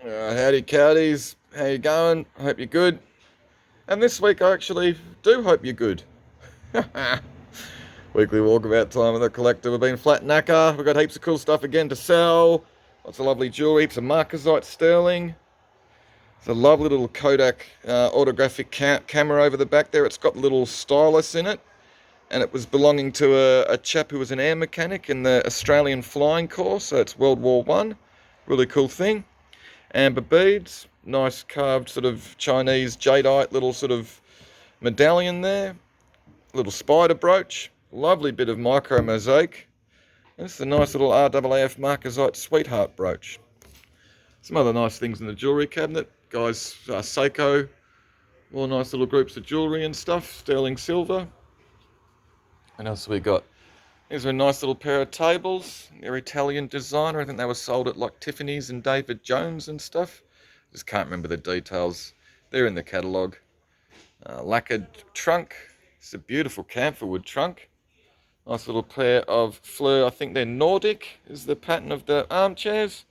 Howdy cowdies, how you going? I hope you're good. And this week I actually do hope you're good. Weekly walkabout time with the collector. We've been flat knacker. We've got heaps of cool stuff again to sell. Lots of lovely jewelry, heaps of marcasite sterling. It's a lovely little Kodak autographic camera over the back there. It's got little stylus in it. And it was belonging to a chap who was an air mechanic in the Australian Flying Corps. So it's World War One. Really cool thing. Amber beads, nice carved sort of Chinese jadeite little sort of medallion there, little spider brooch, lovely bit of micro mosaic. This is a nice little RAAF marcasite sweetheart brooch. Some other nice things in the jewellery cabinet, guys, Seiko, all nice little groups of jewellery and stuff, sterling silver. And else have we got? These are a nice little pair of tables. They're Italian designer. I think they were sold at like Tiffany's and David Jones and stuff. Just can't remember the details. They're in the catalogue. Lacquered trunk. It's a beautiful camphor wood trunk. Nice little pair of Fleur. I think they're Nordic is the pattern of the armchairs.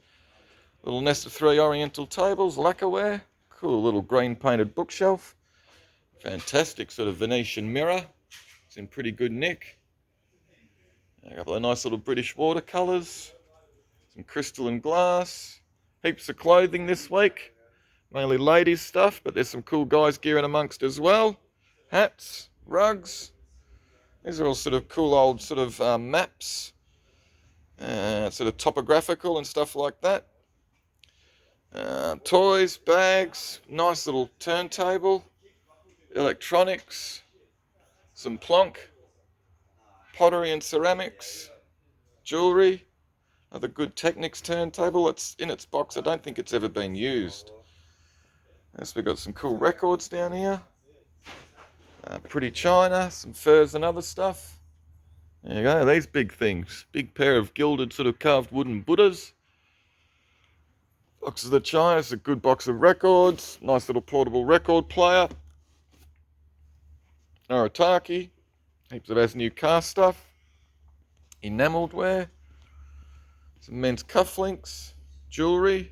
Little nest of 3 oriental tables, lacquerware. Cool little green painted bookshelf. Fantastic sort of Venetian mirror. It's in pretty good nick. A couple of nice little British watercolours, some crystal and glass, heaps of clothing this week, mainly ladies stuff, but there's some cool guys gear in amongst as well. Hats, rugs, these are all sort of cool old sort of maps, sort of topographical and stuff like that. Toys, bags, nice little turntable, electronics, some plonk, pottery and ceramics, jewellery, another good Technics turntable. It's in its box. I don't think it's ever been used. Yes, we've got some cool records down here. Pretty china, some furs and other stuff. There you go, these big things. Big pair of gilded sort of carved wooden Buddhas. Box of the china, it's a good box of records. Nice little portable record player. Arataki. Heaps of new car stuff, enamelled wear, some men's cufflinks, jewellery,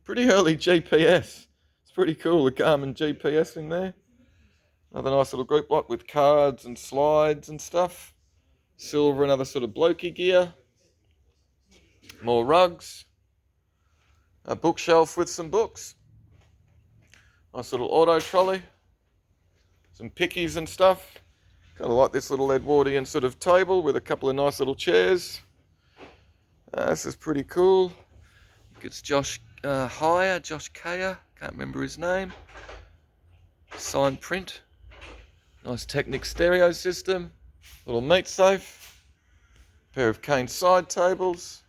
pretty early GPS. It's pretty cool, the Garmin GPS in there. Another nice little group lot with cards and slides and stuff. Silver and other sort of blokey gear. More rugs. A bookshelf with some books. Nice little auto trolley. Some pickies and stuff. Kind of like this little Edwardian sort of table with a couple of nice little chairs. This is pretty cool. It's Josh Kaya, can't remember his name. Signed print. Nice Technic stereo system. Little meat safe. Pair of cane side tables.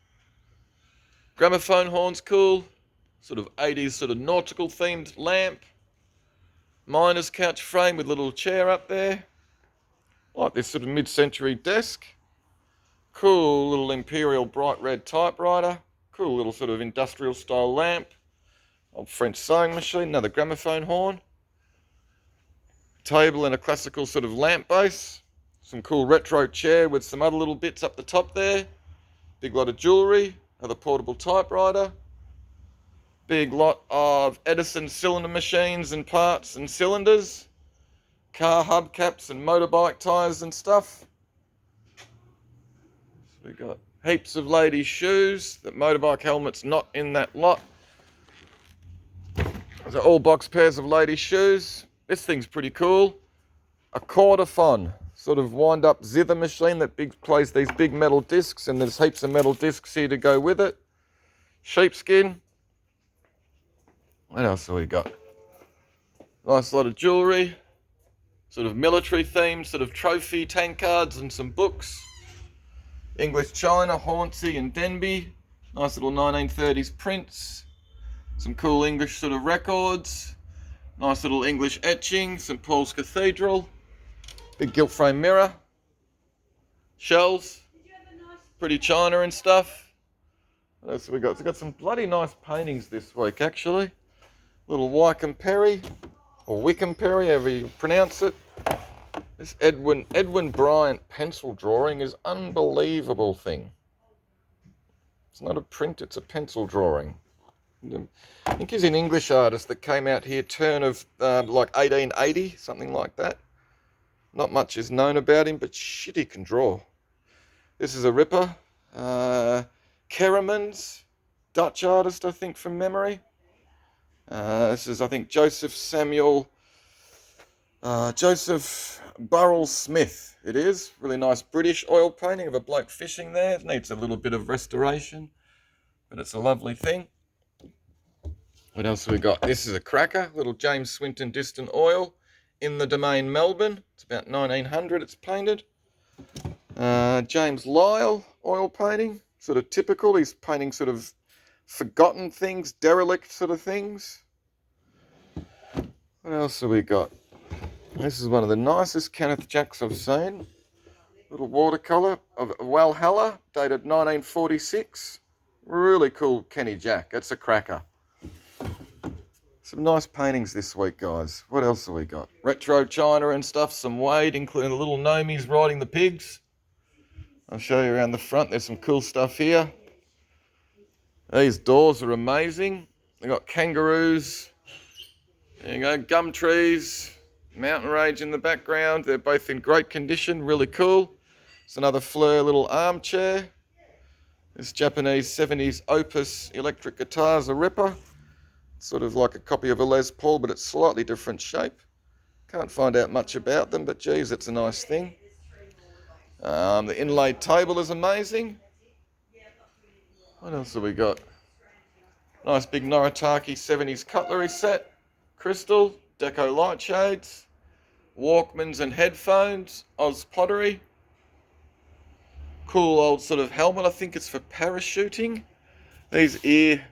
Gramophone horn's cool. Sort of 80s sort of nautical themed lamp. Miner's couch frame with a little chair up there. Like this sort of mid-century desk. Cool little imperial bright red typewriter. Cool little sort of industrial style lamp. Old French sewing machine, another gramophone horn. Table and a classical sort of lamp base. Some cool retro chair with some other little bits up the top there. Big lot of jewellery. Another portable typewriter. Big lot of Edison cylinder machines and parts and cylinders. Car hubcaps and motorbike tyres and stuff. So we got heaps of ladies' shoes. The motorbike helmet's not in that lot. Those are all box pairs of ladies' shoes. This thing's pretty cool. A cordophon, sort of wind-up zither machine that plays these big metal discs, and there's heaps of metal discs here to go with it. Sheepskin. What else have we got? Nice lot of jewellery. Sort of military themed, sort of trophy tank cards and some books. English china, Hornsey and Denby. Nice little 1930s prints. Some cool English sort of records. Nice little English etching. St Paul's Cathedral. Big gilt frame mirror. Shells. Pretty china and stuff. What else have we got? We've got some bloody nice paintings this week actually. Little Wycombe Perry. Or Wickham Perry, however you pronounce it. This Edwin Bryant pencil drawing is unbelievable thing. It's not a print, it's a pencil drawing. I think he's an English artist that came out here turn of like 1880, something like that. Not much is known about him, but shit, he can draw. This is a ripper. Keremans, Dutch artist, I think, from memory. This is, I think, Joseph Burrell Smith. It is really nice British oil painting of a bloke fishing there. It needs a little bit of restoration, but it's a lovely thing. What else have we got? This is a cracker, little James Swinton Distant Oil in the Domain, Melbourne. It's about 1900 it's painted. James Lyle oil painting, sort of typical. He's painting sort of forgotten things, derelict sort of things. What else have we got? This is one of the nicest Kenneth Jacks I've seen. Little watercolour of Valhalla, dated 1946. Really cool Kenny Jack. That's a cracker. Some nice paintings this week, guys. What else have we got? Retro China and stuff. Some Wade, including the little gnomies riding the pigs. I'll show you around the front. There's some cool stuff here. These doors are amazing. They've got kangaroos. There you go, gum trees. Mountain Rage in the background. They're both in great condition. Really cool. It's another Fleur little armchair. This Japanese 70s Opus electric guitar is a ripper. Sort of like a copy of a Les Paul, but it's slightly different shape. Can't find out much about them, but geez, it's a nice thing. The inlaid table is amazing. What else have we got? Nice big Noritake 70s cutlery set. Crystal, Deco light shades. Walkmans and headphones. Oz pottery. Cool old sort of helmet. I think it's for parachuting. These ear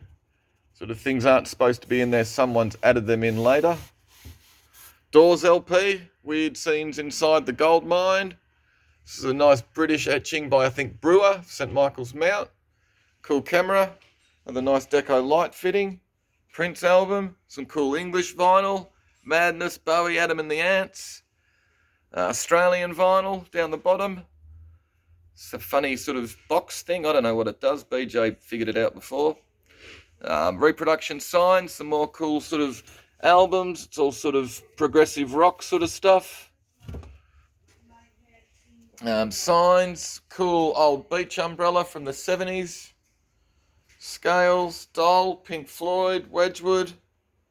sort of things aren't supposed to be in there. Someone's added them in later. Doors LP. Weird scenes inside the gold mine. This is a nice British etching by, I think, Brewer, St Michael's Mount. Cool camera. Another nice deco light fitting. Prince album. Some cool English vinyl. Madness, Bowie, Adam and the Ants. Australian vinyl down the bottom. It's a funny sort of box thing. I don't know what it does. BJ figured it out before. Reproduction signs. Some more cool sort of albums. It's all sort of progressive rock sort of stuff. Signs, cool old beach umbrella from the 70s. Scales, Doll, Pink Floyd, Wedgwood.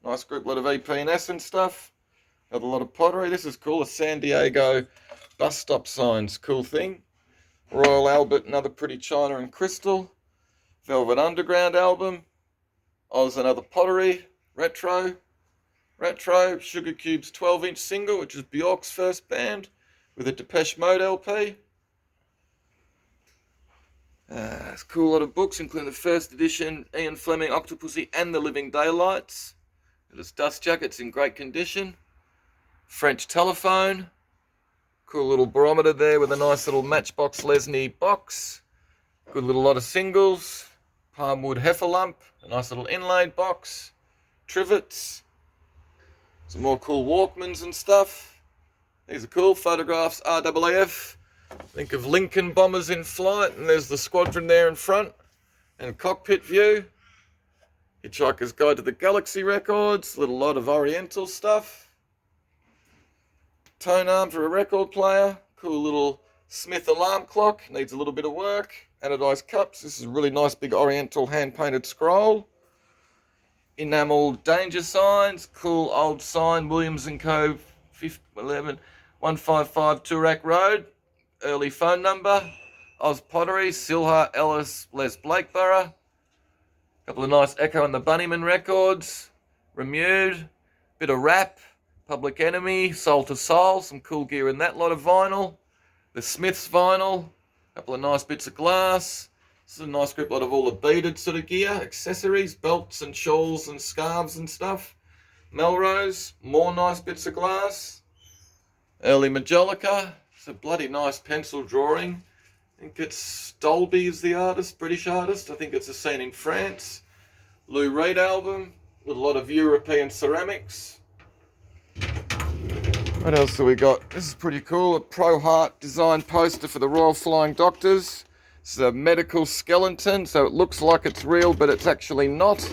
Nice group lot of EP&S and stuff. Got a lot of pottery. This is cool. A San Diego bus stop signs. Cool thing. Royal Albert, another pretty china and crystal. Velvet Underground album. Oz, another pottery. Retro. Sugar Cube's 12-inch single, which is Bjork's first band, with a Depeche Mode LP. It's a cool lot of books, including the first edition, Ian Fleming, Octopussy, and The Living Daylights. This dust jacket's in great condition. French telephone. Cool little barometer there with a nice little Matchbox Lesney box. Good little lot of singles. Palmwood Heffalump. A nice little inlaid box. Trivets. Some more cool Walkmans and stuff. These are cool. Photographs, RAAF. Think of Lincoln bombers in flight, and there's the squadron there in front. And cockpit view. Hitchhiker's Guide to the Galaxy records. Little lot of Oriental stuff. Tone arm for a record player. Cool little Smith alarm clock. Needs a little bit of work. Anodized cups. This is a really nice big Oriental hand-painted scroll. Enameled danger signs. Cool old sign. Williams & Co. 155 Toorak Road. Early phone number. Oz Pottery. Silhar, Ellis, Les Blakeborough. Couple of nice Echo and the Bunnyman records. Remude. Bit of rap. Public Enemy. Soul to Soul. Some cool gear in that lot of vinyl. The Smiths vinyl. Couple of nice bits of glass. This is a nice group lot of all the beaded sort of gear. Accessories. Belts and shawls and scarves and stuff. Melrose. More nice bits of glass. Early Majolica. It's a bloody nice pencil drawing. I think it's Dolby is the artist, British artist. I think it's a scene in France. Lou Reed album. With a lot of European ceramics. What else have we got? This is pretty cool. A Pro Heart design poster for the Royal Flying Doctors. It's a medical skeleton, so it looks like it's real, but it's actually not.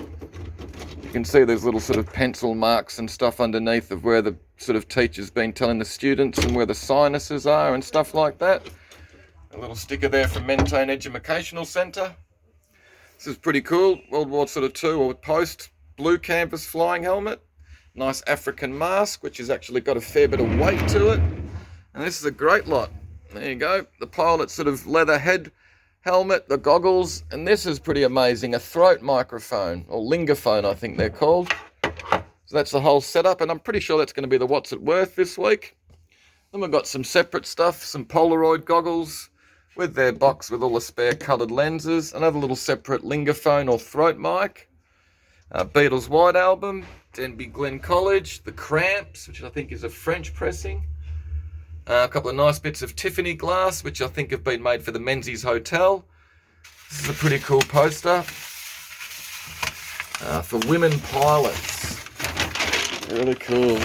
You can see there's little sort of pencil marks and stuff underneath of where the sort of teacher's been telling the students and where the sinuses are and stuff like that. A little sticker there from Mentone Educational Centre. This is pretty cool. World War sort of II or post. Blue canvas flying helmet. Nice African mask, which has actually got a fair bit of weight to it. And this is a great lot. There you go. The pilot sort of leather head helmet, the goggles, and this is pretty amazing. A throat microphone, or lingaphone I think they're called. So that's the whole setup, and I'm pretty sure that's going to be the What's It Worth this week. Then we've got some separate stuff, some Polaroid goggles with their box with all the spare coloured lenses. Another little separate lingaphone or throat mic. Beatles White Album, Denby Glen College, the Cramps, which I think is a French pressing. A couple of nice bits of Tiffany glass, which I think have been made for the Menzies Hotel. This is a pretty cool poster. For women pilots. Really cool.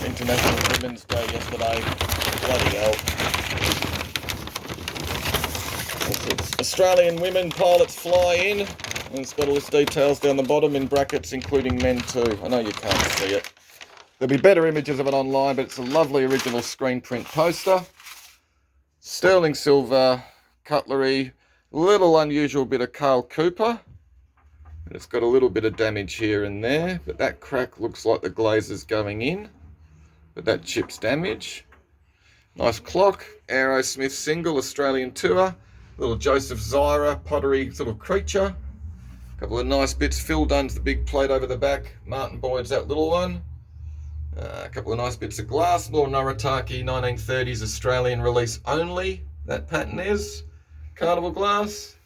International Women's Day yesterday. Bloody hell. It's Australian women pilots fly in. And it's got all this details down the bottom in brackets, including men too. I know you can't see it. There'll be better images of it online, but it's a lovely original screen print poster. Sterling silver cutlery, little unusual bit of Carl Cooper. And it's got a little bit of damage here and there, but that crack looks like the glazer's going in. But that chip's damage. Nice clock, Aerosmith single, Australian tour. Little Joseph Zyra pottery sort of creature. A couple of nice bits. Phil Dunn's the big plate over the back. Martin Boyd's that little one. A couple of nice bits of glass. More Noritake 1930s Australian release only. That pattern is. Carnival glass.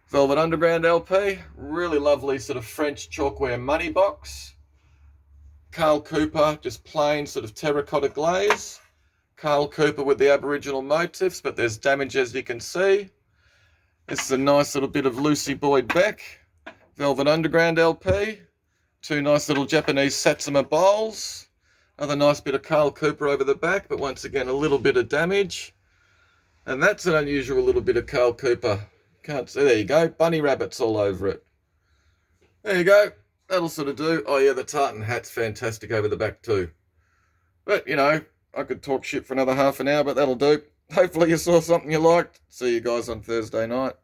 Velvet Underground LP. Really lovely sort of French chalkware money box. Carl Cooper, just plain sort of terracotta glaze. Carl Cooper with the Aboriginal motifs, but there's damage as you can see. This is a nice little bit of Lucy Boyd Beck. Velvet Underground LP. Two nice little Japanese Satsuma bowls. Another nice bit of Carl Cooper over the back, but once again a little bit of damage. And that's an unusual little bit of Carl Cooper. Can't see, there you go, bunny rabbits all over it. There you go, that'll sort of do. Oh yeah, the tartan hat's fantastic over the back too. But, you know, I could talk shit for another half an hour, but that'll do. Hopefully you saw something you liked. See you guys on Thursday night.